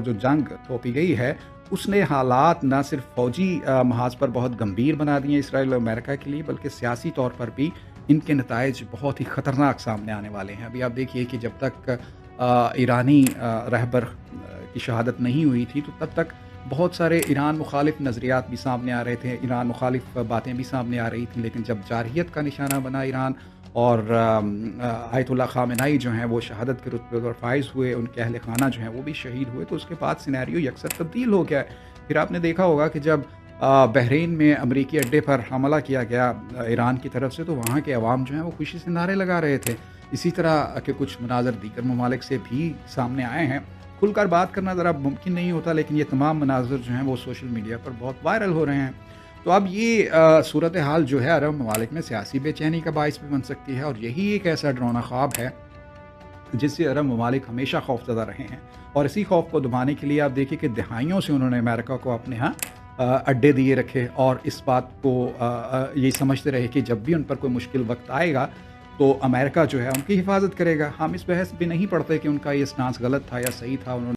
जो जंग थोपी गई है, उसने हालात ना सिर्फ फ़ौजी महाज़ पर बहुत गंभीर बना दिए हैं इसराइल और अमेरिका के लिए, बल्कि सियासी तौर पर भी इनके नताइज बहुत ही ख़तरनाक सामने आने वाले हैं। अभी आप देखिए कि जब तक ईरानी रहबर की शहादत नहीं हुई थी, तो तब तक बहुत सारे ईरान मुखालिफ नज़रियात भी सामने आ रहे थे, ईरान मुखालिफ बातें भी सामने आ रही थीं। लेकिन जब जारहियत का निशाना बना ईरान और आयतुल्लाह ख़ामेनी जो हैं वो शहादत के रुतबे पर फाइज़ हुए, उनके अहल खाना जो हैं वो भी शहीद हुए, तो उसके बाद सिनेरियो यकसर तब्दील हो गया है। फिर आपने देखा होगा कि जब बहरीन में अमरीकी अड्डे पर हमला किया गया ईरान की तरफ से, तो वहाँ के अवाम जो हैं वो खुशी से नारे लगा रहे थे। इसी तरह के कुछ मनाज़र दीगर ममालिक से भी सामने आए हैं। खुलकर बात करना ज़रा मुमकिन नहीं होता, लेकिन ये तमाम मनाज़र जो हैं वो सोशल मीडिया पर बहुत वायरल हो रहे हैं। तो अब ये सूरत हाल जो है अरब ममालिक में सियासी बेचैनी का बाइस भी बन सकती है, और यही एक ऐसा डरावना ख्वाब है जिससे अरब ममालिक हमेशा खौफज़दा रहे हैं। और इसी खौफ को दबाने के लिए आप देखिए कि दहाइयों से उन्होंने अमेरिका को अपने यहाँ अड्डे दिए रखे, और इस बात को यही समझते रहे कि जब भी उन पर कोई मुश्किल वक्त आएगा तो अमेरिका जो है उनकी हिफाजत करेगा। हम इस बहस पे नहीं पड़ते कि उनका ये स्टांस गलत था या सही था। उन्होंने